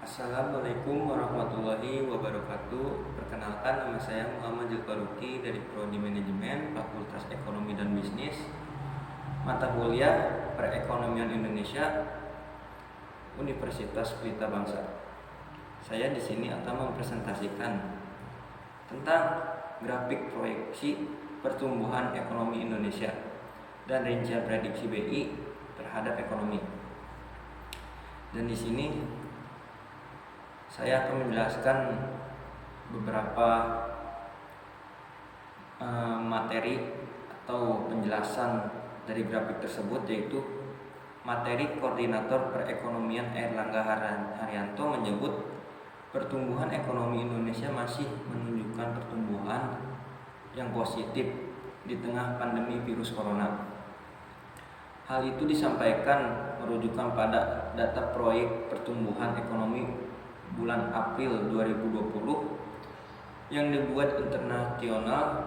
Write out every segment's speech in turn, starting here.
Assalamualaikum warahmatullahi wabarakatuh. Perkenalkan, nama saya Muhammad Zulfaruki dari Prodi Manajemen Fakultas Ekonomi dan Bisnis, mata kuliah Perekonomian Indonesia, Universitas Pelita Bangsa. Saya di sini akan mempresentasikan tentang grafik proyeksi pertumbuhan ekonomi Indonesia dan rincian prediksi BI terhadap ekonomi. Dan di sini saya akan menjelaskan beberapa materi atau penjelasan dari grafik tersebut, yaitu materi Koordinator Perekonomian Airlangga Haryanto menyebut pertumbuhan ekonomi Indonesia masih menunjukkan pertumbuhan yang positif di tengah pandemi virus corona. Hal itu disampaikan merujukan pada data proyek pertumbuhan ekonomi bulan April 2020 yang dibuat International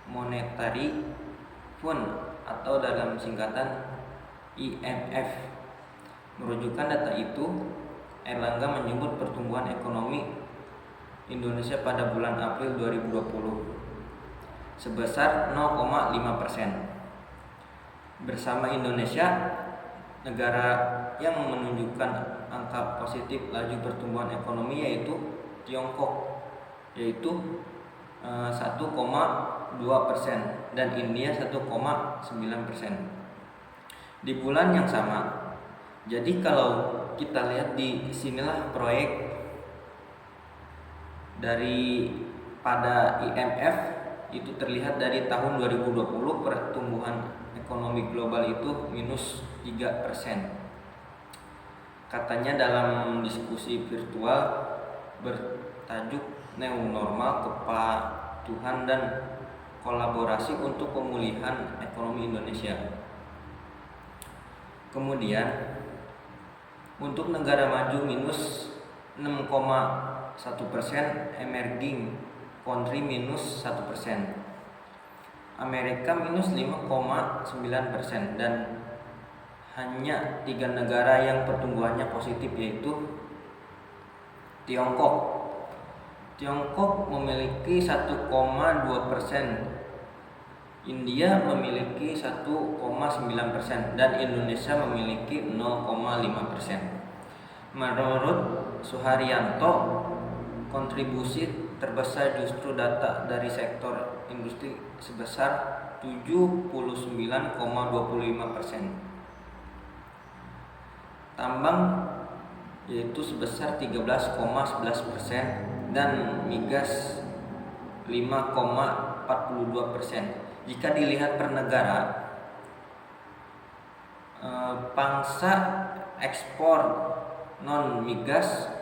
Monetary Fund atau dalam singkatan IMF. Merujukan data itu, Erlangga menyebut pertumbuhan ekonomi Indonesia pada bulan April 2020 sebesar 0,5%. Bersama Indonesia, negara yang menunjukkan angka positif laju pertumbuhan ekonomi yaitu Tiongkok, yaitu 1,2% dan India 1,9% di bulan yang sama. Jadi kalau kita lihat di sinilah proyek dari pada IMF itu terlihat dari tahun 2020 pertumbuhan ekonomi global itu minus 3%. Katanya dalam diskusi virtual bertajuk New Normal, Kepatuhan dan Kolaborasi untuk Pemulihan Ekonomi Indonesia. Kemudian untuk negara maju minus 6,1%, emerging country minus 1%, Amerika minus 5,9%, dan hanya 3 negara yang pertumbuhannya positif, yaitu Tiongkok. Tiongkok memiliki 1,2%, India memiliki 1,9%, dan Indonesia memiliki 0,5%. Menurut Suharyanto, kontribusi terbesar justru data dari sektor industri sebesar 79,25%. Tambang yaitu sebesar 13,11% dan migas 5,42%. Jika dilihat per negara, pangsa ekspor non migas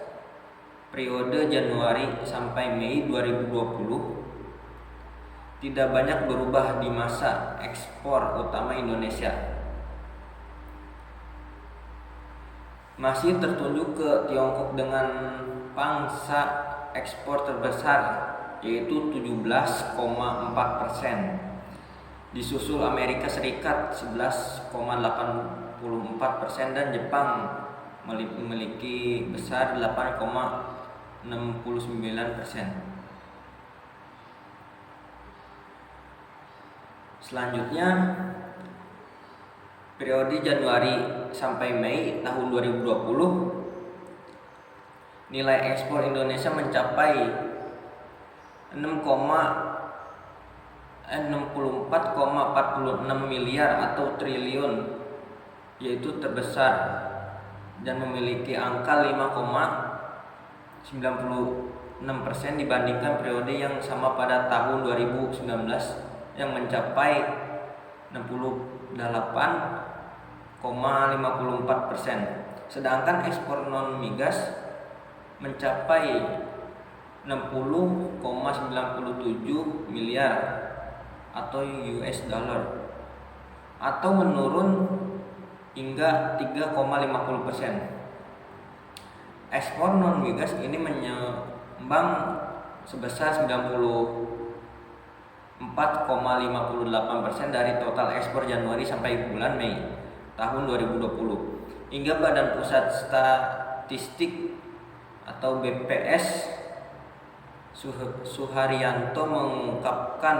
periode Januari sampai Mei 2020 tidak banyak berubah di masa ekspor utama Indonesia. Masih tertunjuk ke Tiongkok dengan pangsa ekspor terbesar yaitu 17,4%. Disusul Amerika Serikat 11,84% dan Jepang memiliki besar 8,69%. Selanjutnya, periode Januari sampai Mei tahun 2020, nilai ekspor Indonesia mencapai 64,46 miliar atau triliun, yaitu terbesar dan memiliki angka 5,96% dibandingkan periode yang sama pada tahun 2019 yang mencapai 68,54%. Sedangkan ekspor non migas mencapai 60,97 miliar atau US dollar atau menurun hingga 3,50%. Ekspor non migas ini menyumbang sebesar 94,58% dari total ekspor Januari sampai bulan Mei tahun 2020. Hingga Badan Pusat Statistik atau BPS Suharyanto mengungkapkan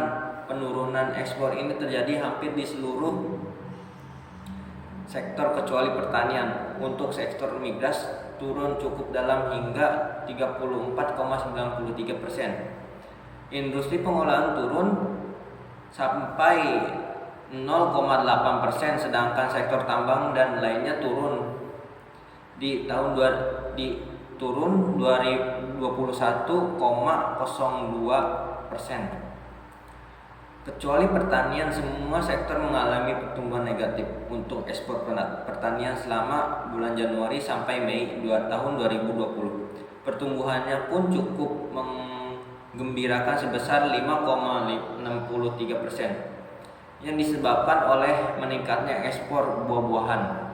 penurunan ekspor ini terjadi hampir di seluruh sektor kecuali pertanian. Untuk sektor migas turun cukup dalam hingga 34,93%. Industri pengolahan turun sampai 0,8%, sedangkan sektor tambang dan lainnya turun turun 21,02%. Kecuali pertanian, semua sektor mengalami pertumbuhan negatif. Untuk ekspor pertanian selama bulan Januari sampai Mei tahun 2020, pertumbuhannya pun cukup menggembirakan sebesar 5,63%, yang disebabkan oleh meningkatnya ekspor buah-buahan.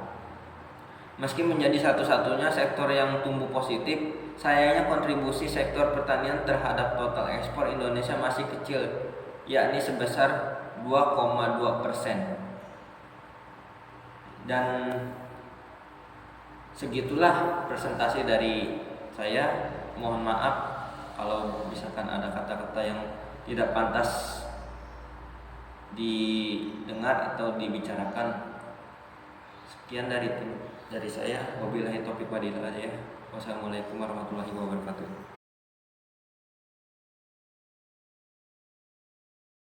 Meski menjadi satu-satunya sektor yang tumbuh positif, sayangnya kontribusi sektor pertanian terhadap total ekspor Indonesia masih kecil, yakni sebesar 2,2%. Dan segitulah presentasi dari saya. Mohon maaf kalau misalkan ada kata-kata yang tidak pantas didengar atau dibicarakan. Sekian dari saya. Wabillahi taufiq wal hidayah. Wassalamualaikum warahmatullahi wabarakatuh.